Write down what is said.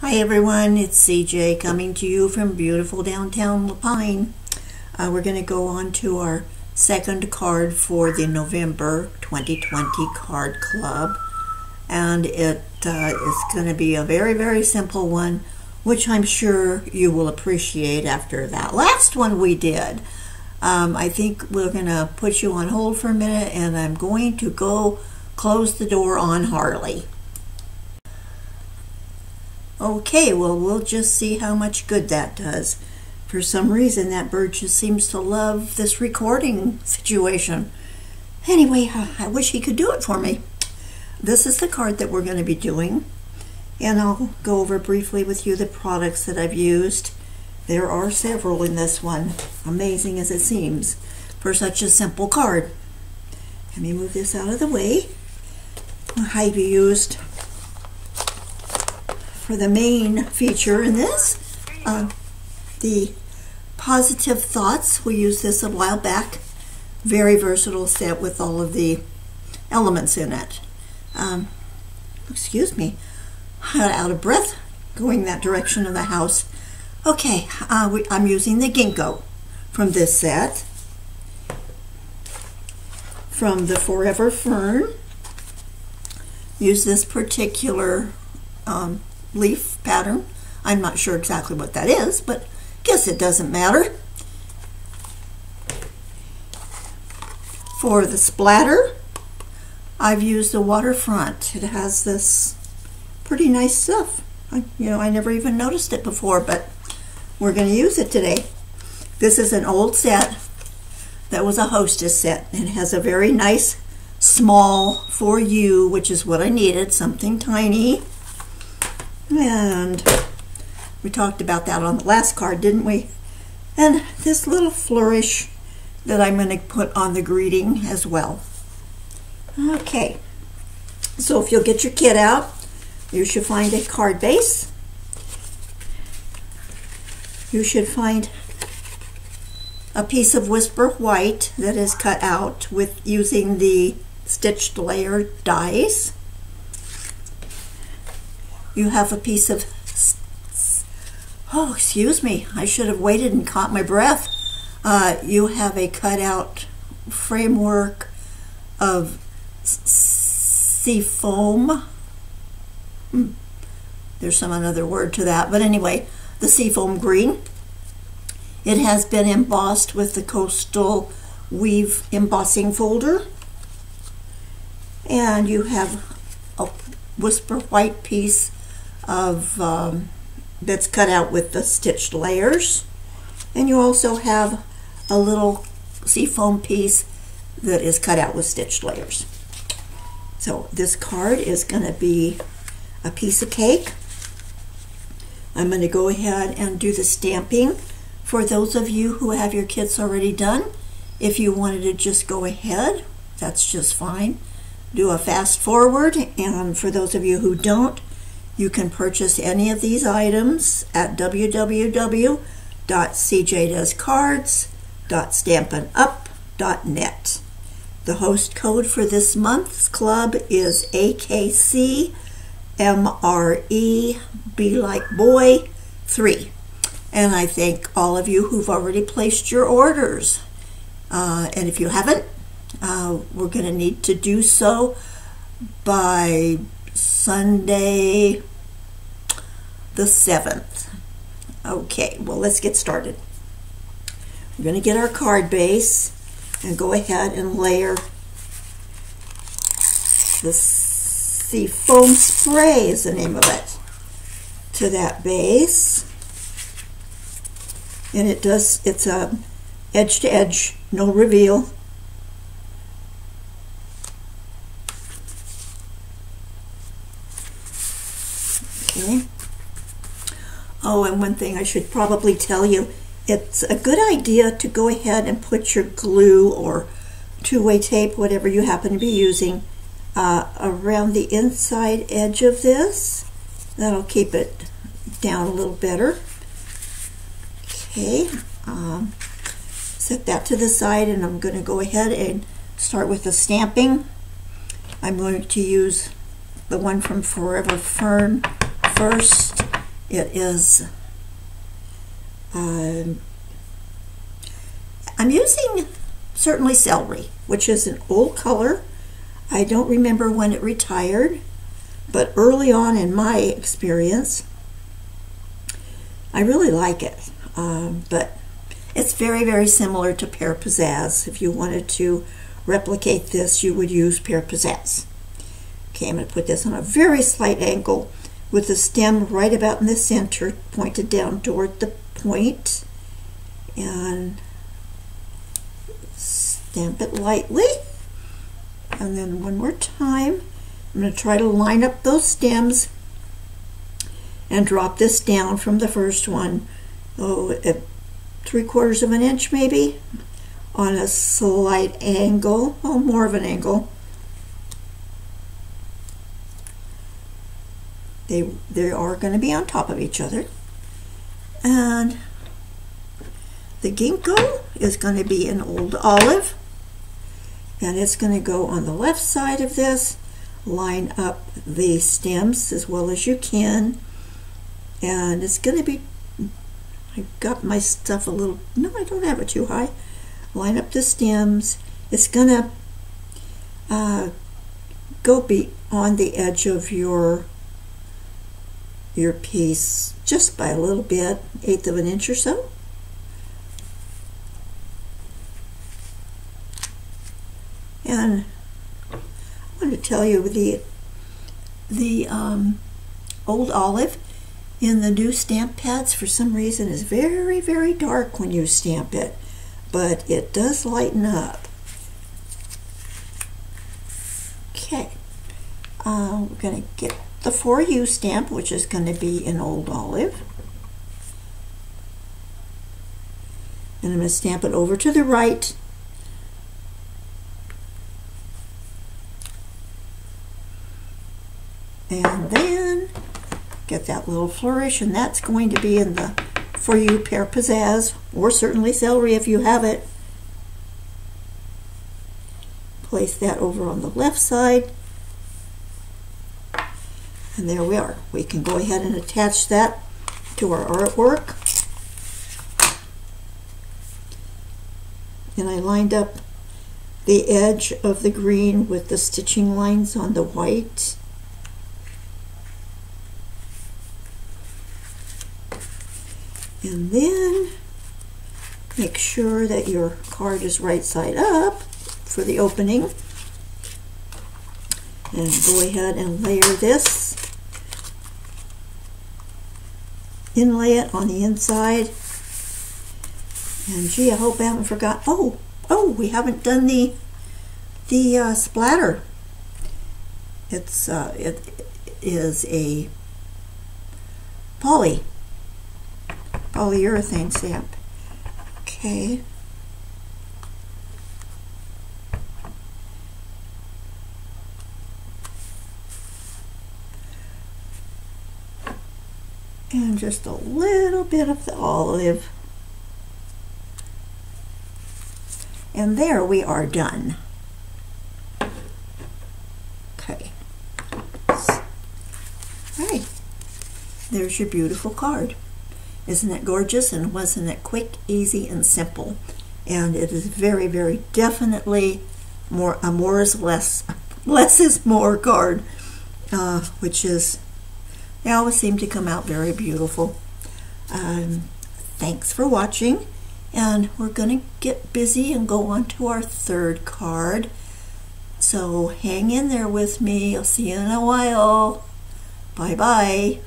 Hi everyone, it's CJ coming to you from beautiful downtown La Pine. We're going to go on to our second card for the November 2020 card club, and it is going to be a very simple one, which I'm sure you will appreciate after that last one we did. I think we're going to put you on hold for a minute, and I'm going to go close the door on Harley. Okay, well, we'll just see how much good that does. For some reason, that bird just seems to love this recording situation. Anyway, I wish he could do it for me. This is the card that we're going to be doing, and I'll go over briefly with you the products that I've used. There are several in this one, amazing as it seems, for such a simple card. Let me move this out of the way. I've used, for the main feature in this, the Positive Thoughts. We used this a while back. Very versatile set with all of the elements in it. Excuse me, I'm out of breath going that direction of the house. Okay, I'm using the ginkgo from this set. From the Forever Fern, use this particular leaf pattern. I'm not sure exactly what that is, but guess it doesn't matter. For the splatter, I've used the Waterfront. It has this pretty nice stuff. I never even noticed it before, but we're going to use it today. This is an old set that was a hostess set. It has a very nice small for you, which is what I needed, something tiny. And we talked about that on the last card, didn't we? And this little flourish that I'm going to put on the greeting as well. Okay, so if you'll get your kit out, you should find a card base. You should find a piece of Whisper White that is cut out with using the stitched layer dies. You have a piece of, oh, excuse me, I should have waited and caught my breath. You have a cutout framework of Seafoam. There's some another word to that, but anyway, the Seafoam green. It has been embossed with the Coastal Weave embossing folder. And you have a Whisper White piece of that's cut out with the stitched layers, and you also have a little Seafoam piece that is cut out with stitched layers. So this card is going to be a piece of cake. I'm going to go ahead and do the stamping. For those of you who have your kits already done, if you wanted to just go ahead, that's just fine. Do a fast forward, and for those of you who don't, you can purchase any of these items at www.cjdoescards.stampinup.net. The host code for this month's club is AKCMRE, be like boy 3. And I thank all of you who've already placed your orders. And if you haven't, we're going to need to do so by Sunday the 7th. Okay, well, let's get started. We're going to get our card base and go ahead and layer the Seafoam spray, is the name of it, to that base. And it's a edge to edge, no reveal. Okay. Oh, and one thing I should probably tell you, it's a good idea to go ahead and put your glue or two-way tape, whatever you happen to be using, around the inside edge of this. That'll keep it down a little better. Okay, set that to the side, and I'm going to go ahead and start with the stamping. I'm going to use the one from Forever Fern first, It is, I'm using certainly celery, which is an old color. I don't remember when it retired, but early on in my experience, I really like it. But it's very, very similar to pear pizzazz. If you wanted to replicate this, you would use pear pizzazz. Okay, I'm going to put this on a very slight angle with the stem right about in the center, pointed down toward the point, and stamp it lightly. And then one more time, I'm going to try to line up those stems and drop this down from the first one, at 3/4 of an inch maybe, on a slight angle, more of an angle. They are going to be on top of each other. And the ginkgo is going to be an old olive, and it's going to go on the left side of this. Line up the stems as well as you can, and it's going to be, I got my stuff a little, no, I don't have it too high. Line up the stems. It's going to go be on the edge of your piece just by a little bit, 1/8 of an inch or so. And I want to tell you, the old olive in the new stamp pads for some reason is very, very dark when you stamp it, but it does lighten up. Okay, we're going to get the For You stamp, which is going to be an old olive, and I'm going to stamp it over to the right. And then get that little flourish, and that's going to be in the For You pear pizzazz, or certainly celery if you have it. Place that over on the left side, and there we are. We can go ahead and attach that to our artwork. And I lined up the edge of the green with the stitching lines on the white. And then make sure that your card is right side up for the opening. And go ahead and layer this. Inlay it on the inside. And gee, I hope I haven't forgot. Oh, we haven't done the splatter. It is a polyurethane stamp. Okay. And just a little bit of the olive. And there we are done. Okay. Alright. There's your beautiful card. Isn't it gorgeous? And wasn't it quick, easy, and simple? And it is very, very definitely more is less. Less is more card, which is, they always seem to come out very beautiful. Thanks for watching, and we're going to get busy and go on to our third card. So hang in there with me. I'll see you in a while. Bye-bye.